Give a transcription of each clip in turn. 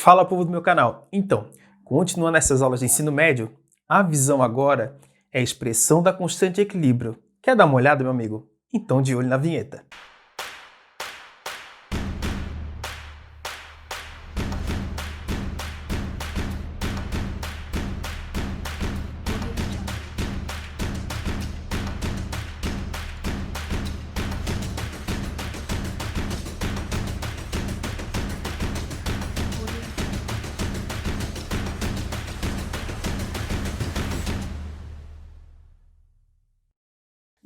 Fala, povo do meu canal. Então, continuando essas aulas de ensino médio, a visão agora é a expressão da constante de equilíbrio. Quer dar uma olhada, meu amigo? Então, de olho na vinheta.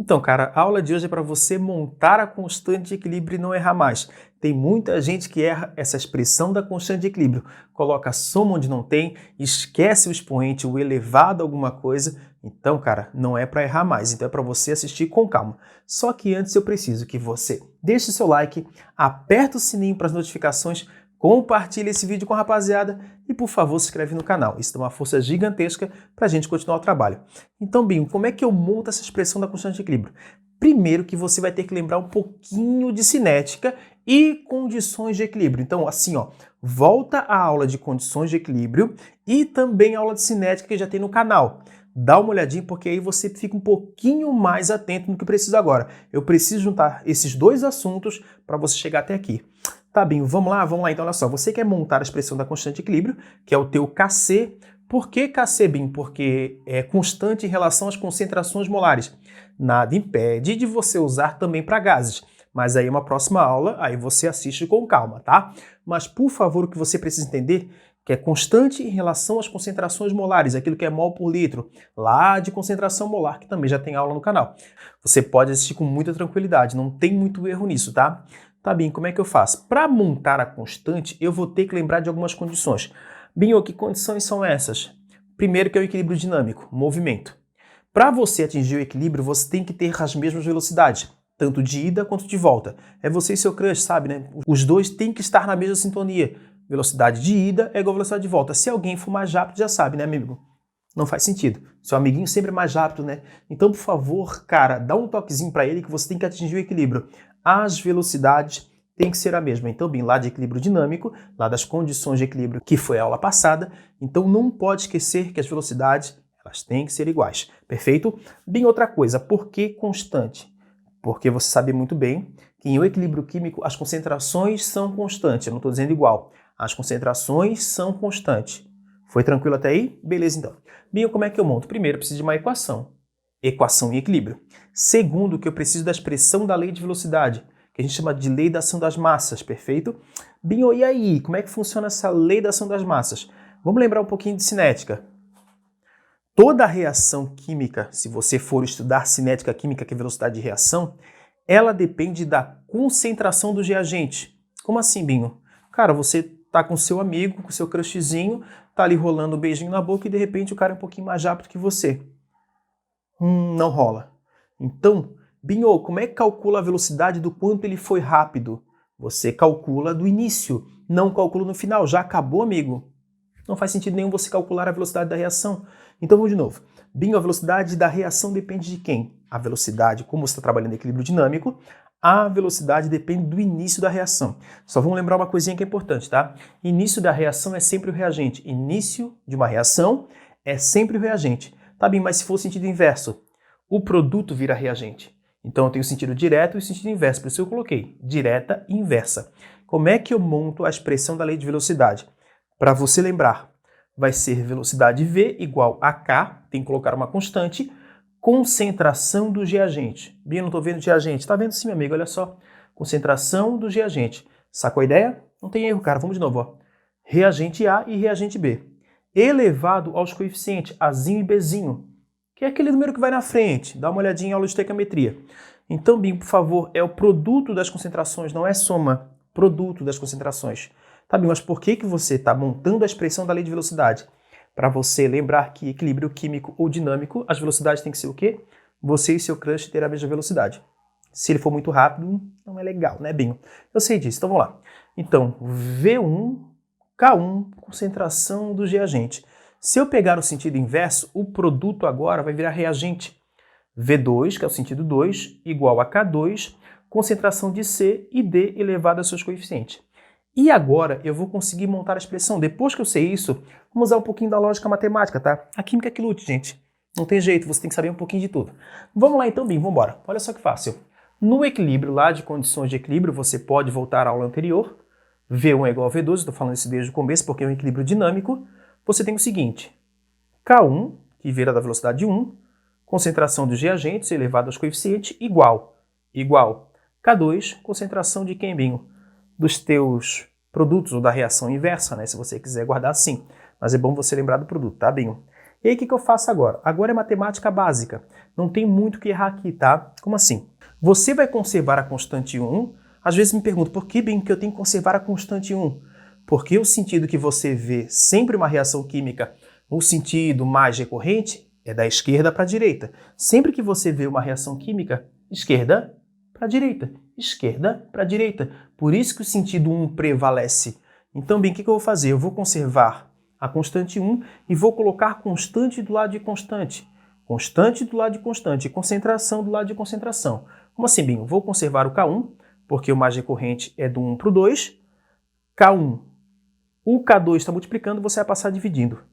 Então, cara, a aula de hoje é para você montar a constante de equilíbrio e não errar mais. Tem muita gente que erra essa expressão da constante de equilíbrio. Coloca a soma onde não tem, esquece o expoente, o elevado a alguma coisa. Então, cara, não é para errar mais. Então é para você assistir com calma. Só que antes eu preciso que você deixe seu like, aperta o sininho para as notificações, compartilhe esse vídeo com a rapaziada e, por favor, se inscreve no canal. Isso dá uma força gigantesca para a gente continuar o trabalho. Então, Binho, como é que eu monto essa expressão da constante de equilíbrio? Primeiro que você vai ter que lembrar um pouquinho de cinética e condições de equilíbrio. Então, assim, ó, volta à aula de condições de equilíbrio e também a aula de cinética que já tem no canal. Dá uma olhadinha, porque aí você fica um pouquinho mais atento no que precisa agora. Eu preciso juntar esses dois assuntos para você chegar até aqui. Tá bem, vamos lá? Então, olha só. Você quer montar a expressão da constante de equilíbrio, que é o teu Kc. Por que Kc, Bim? Porque é constante em relação às concentrações molares. Nada impede de você usar também para gases. Mas aí é uma próxima aula, aí você assiste com calma, tá? Mas, por favor, o que você precisa entender que é constante em relação às concentrações molares, aquilo que é mol por litro, lá de concentração molar, que também já tem aula no canal. Você pode assistir com muita tranquilidade, não tem muito erro nisso, tá? Tá bem, como é que eu faço? Para montar a constante, eu vou ter que lembrar de algumas condições. Binho, que condições são essas? Primeiro que é o equilíbrio dinâmico, movimento. Para você atingir o equilíbrio, você tem que ter as mesmas velocidades, tanto de ida quanto de volta. É você e seu crush, sabe, né? Os dois têm que estar na mesma sintonia. Velocidade de ida é igual a velocidade de volta. Se alguém for mais rápido, já sabe, né, amigo? Não faz sentido. Seu amiguinho sempre é mais rápido, né? Então, por favor, cara, dá um toquezinho para ele que você tem que atingir o equilíbrio. As velocidades têm que ser a mesma. Então, bem, lá de equilíbrio dinâmico, lá das condições de equilíbrio, que foi a aula passada, então não pode esquecer que as velocidades, elas têm que ser iguais. Perfeito? Bem, outra coisa, por que constante? Porque você sabe muito bem que em um equilíbrio químico as concentrações são constantes. Eu não estou dizendo igual. As concentrações são constantes. Foi tranquilo até aí? Beleza, então. Bem, como é que eu monto? Primeiro, eu preciso de uma equação. Equação em equilíbrio. Segundo, que eu preciso da expressão da lei de velocidade, que a gente chama de lei da ação das massas, perfeito? Binho, e aí? Como é que funciona essa lei da ação das massas? Vamos lembrar um pouquinho de cinética. Toda reação química, se você for estudar cinética química, que é velocidade de reação, ela depende da concentração do reagente. Como assim, Binho? Cara, você tá com seu amigo, com seu crushzinho, tá ali rolando um beijinho na boca e de repente o cara é um pouquinho mais rápido que você. Não rola. Então, Binho, como é que calcula a velocidade do quanto ele foi rápido? Você calcula do início, não calcula no final. Já acabou, amigo? Não faz sentido nenhum você calcular a velocidade da reação. Então, vamos de novo. Binho, a velocidade da reação depende de quem? A velocidade, como você está trabalhando em equilíbrio dinâmico, a velocidade depende do início da reação. Só vamos lembrar uma coisinha que é importante, tá? Início da reação é sempre o reagente. Início de uma reação é sempre o reagente. Tá bem, mas se for o sentido inverso, o produto vira reagente. Então eu tenho sentido direto e sentido inverso, por isso eu coloquei direta e inversa. Como é que eu monto a expressão da lei de velocidade? Para você lembrar, vai ser velocidade V igual a K, tem que colocar uma constante, concentração do reagente. Bem, eu não estou vendo reagente. Está vendo sim, meu amigo, olha só. Concentração do reagente. Sacou a ideia? Não tem erro, cara. Vamos de novo, ó. Reagente A e reagente B. Elevado aos coeficientes Azinho e Bzinho, que é aquele número que vai na frente. Dá uma olhadinha em aula de estequiometria. Então, Bim, por favor, é o produto das concentrações, não é soma. Produto das concentrações. Tá bem, mas por que você está montando a expressão da lei de velocidade? Para você lembrar que equilíbrio químico ou dinâmico, as velocidades têm que ser o quê? Você e seu crush terão a mesma velocidade. Se ele for muito rápido, não é legal, né, Binho? Eu sei disso, então vamos lá. Então, V1, K1, concentração do reagente. Se eu pegar o sentido inverso, o produto agora vai virar reagente. V2, que é o sentido 2, igual a K2, concentração de C e D elevado a seus coeficientes. E agora eu vou conseguir montar a expressão. Depois que eu sei isso, vamos usar um pouquinho da lógica matemática, tá? A química é que lute, gente. Não tem jeito, você tem que saber um pouquinho de tudo. Vamos lá então, Bim, vamos embora. Olha só que fácil. No equilíbrio lá de condições de equilíbrio, você pode voltar à aula anterior. V1 é igual a V2, estou falando isso desde o começo porque é um equilíbrio dinâmico. Você tem o seguinte, K1, que vira da velocidade 1, concentração dos reagentes elevado aos coeficientes, igual K2, concentração de quem, Binho? Dos teus produtos ou da reação inversa, né? Se você quiser guardar assim. Mas é bom você lembrar do produto, tá, Binho? E aí, o que eu faço agora? Agora é matemática básica. Não tem muito o que errar aqui, tá? Como assim? Você vai conservar a constante 1. Às vezes me pergunto, por que, Binho, que eu tenho que conservar a constante 1? Porque o sentido que você vê sempre uma reação química no sentido mais recorrente é da esquerda para a direita. Sempre que você vê uma reação química, esquerda para a direita, esquerda para a direita. Por isso que o sentido 1 prevalece. Então, bem, o que eu vou fazer? Eu vou conservar a constante 1 e vou colocar constante do lado de constante. Constante do lado de constante e concentração do lado de concentração. Como assim, Binho? Vou conservar o K1, porque o mais recorrente é do 1 para o 2. K1. O K2 está multiplicando, você vai passar dividindo.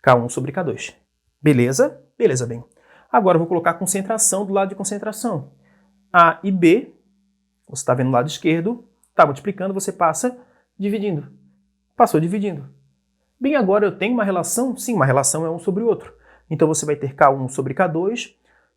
K1 sobre K2. Beleza? Beleza, bem. Agora eu vou colocar concentração do lado de concentração. A e B, você está vendo o lado esquerdo, está multiplicando, você passa dividindo. Passou dividindo. Bem, agora eu tenho uma relação? Sim, uma relação é um sobre o outro. Então você vai ter K1 sobre K2,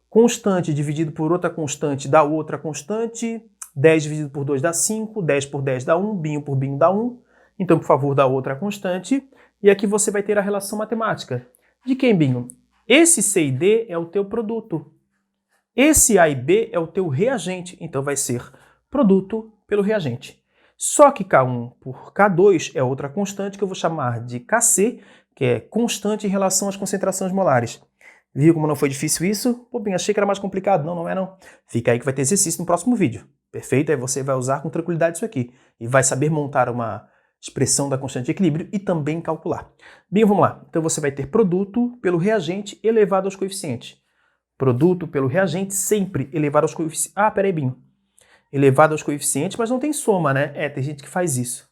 constante dividido por outra constante dá outra constante, 10 dividido por 2 dá 5, 10 por 10 dá 1, binho por binho dá 1. Então, por favor, dá outra constante. E aqui você vai ter a relação matemática. De quem, Binho? Esse C e D é o teu produto. Esse A e B é o teu reagente. Então vai ser produto pelo reagente. Só que K1 por K2 é outra constante que eu vou chamar de Kc, que é constante em relação às concentrações molares. Viu como não foi difícil isso? Pô, bem, achei que era mais complicado. Não, não é não. Fica aí que vai ter exercício no próximo vídeo. Perfeito? Aí você vai usar com tranquilidade isso aqui. E vai saber montar uma expressão da constante de equilíbrio e também calcular. Bem, vamos lá. Então você vai ter produto pelo reagente elevado aos coeficientes. Produto pelo reagente sempre elevado aos coeficientes. Ah, peraí, Binho. Elevado aos coeficientes, mas não tem soma, né? É, tem gente que faz isso.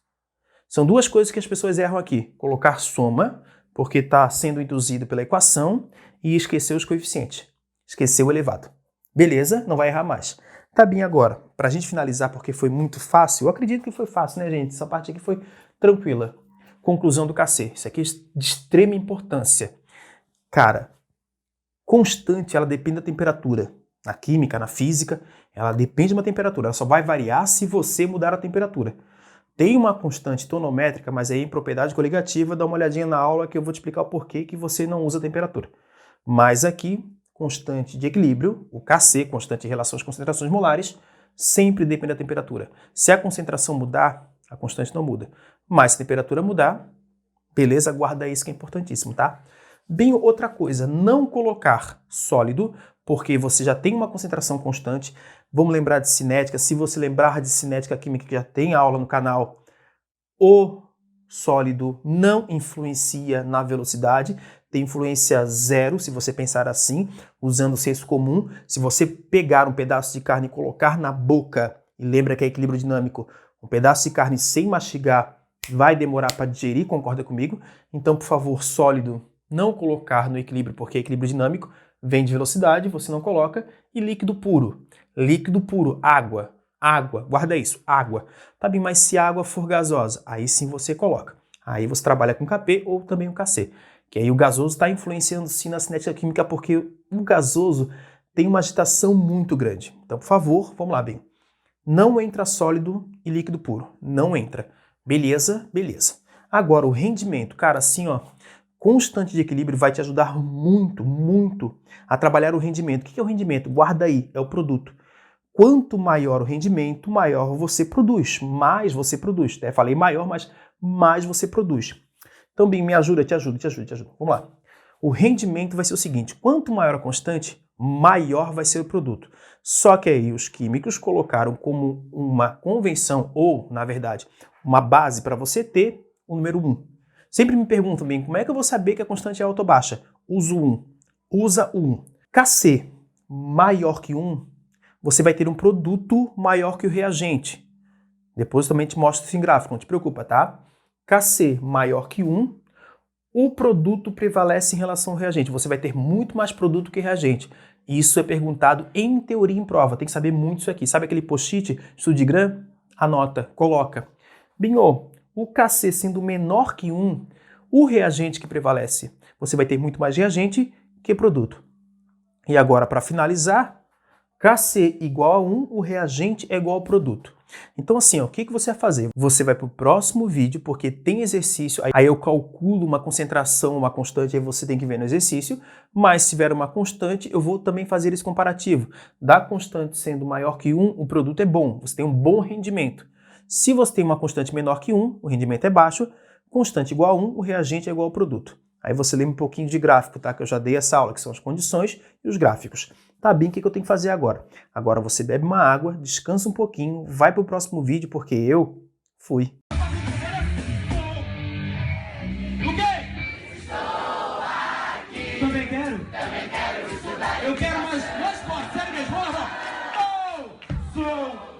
São duas coisas que as pessoas erram aqui. Colocar soma, porque está sendo induzido pela equação, e esquecer os coeficientes. Esqueceu o elevado. Beleza? Não vai errar mais. Tá bem agora. Para a gente finalizar, porque foi muito fácil, eu acredito que foi fácil, né, gente? Essa parte aqui foi tranquila. Conclusão do Kc. Isso aqui é de extrema importância. Cara, constante, ela depende da temperatura. Na química, na física, ela depende de uma temperatura. Ela só vai variar se você mudar a temperatura. Tem uma constante tonométrica, mas aí em propriedade coligativa, dá uma olhadinha na aula que eu vou te explicar o porquê que você não usa a temperatura. Mas aqui, constante de equilíbrio, o Kc, constante em relação às concentrações molares, sempre depende da temperatura. Se a concentração mudar, a constante não muda. Mas se a temperatura mudar, beleza? Guarda isso que é importantíssimo, tá? Bem, outra coisa, não colocar sólido, porque você já tem uma concentração constante. Vamos lembrar de cinética. Se você lembrar de cinética química, que já tem aula no canal, o sólido não influencia na velocidade, tem influência zero, se você pensar assim, usando o senso comum. Se você pegar um pedaço de carne e colocar na boca, e lembra que é equilíbrio dinâmico, um pedaço de carne sem mastigar vai demorar para digerir, concorda comigo? Então, por favor, sólido, não colocar no equilíbrio, porque é equilíbrio dinâmico, vem de velocidade, você não coloca. E líquido puro, água, guarda isso, água. Tá bem, mas se a água for gasosa, aí sim você coloca. Aí você trabalha com Kp ou também o Kc. Que aí o gasoso está influenciando sim na cinética química, porque o gasoso tem uma agitação muito grande. Então, por favor, vamos lá, bem. Não entra sólido e líquido puro. Não entra. Beleza? Beleza. Agora, o rendimento. Cara, assim, ó, constante de equilíbrio vai te ajudar muito, muito a trabalhar o rendimento. O que é o rendimento? Guarda aí, é o produto. Quanto maior o rendimento, maior você produz. Mais você produz. Até falei maior, mas mais você produz. Então, bem, me ajuda, te ajuda. Vamos lá. O rendimento vai ser o seguinte, quanto maior a constante, maior vai ser o produto. Só que aí os químicos colocaram como uma convenção, ou, na verdade, uma base para você ter o número 1. Sempre me perguntam, bem, como é que eu vou saber que a constante é alta ou baixa? Uso 1. Usa 1. Kc maior que 1, você vai ter um produto maior que o reagente. Depois também te mostro isso em gráfico, não te preocupa, tá? Kc maior que 1, o produto prevalece em relação ao reagente. Você vai ter muito mais produto que reagente. Isso é perguntado em teoria em prova. Tem que saber muito isso aqui. Sabe aquele post-it, estudo de Gram? Anota, coloca. Binho, o Kc sendo menor que 1, o reagente que prevalece. Você vai ter muito mais reagente que produto. E agora, para finalizar, Kc igual a 1, o reagente é igual ao produto. Então assim, ó, o que você vai fazer? Você vai para o próximo vídeo, porque tem exercício, aí eu calculo uma concentração, uma constante, aí você tem que ver no exercício, mas se tiver uma constante, eu vou também fazer esse comparativo. Da constante sendo maior que 1, o produto é bom, você tem um bom rendimento. Se você tem uma constante menor que 1, o rendimento é baixo, constante igual a 1, o reagente é igual ao produto. Aí você lembra um pouquinho de gráfico, tá? Que eu já dei essa aula, que são as condições e os gráficos. Tá bem, o que eu tenho que fazer agora? Agora você bebe uma água, descansa um pouquinho, vai para o próximo vídeo, porque eu fui. O quê? Estou aqui. Também quero? Também quero estudar. Eu quero mais forte, sério mesmo. Sou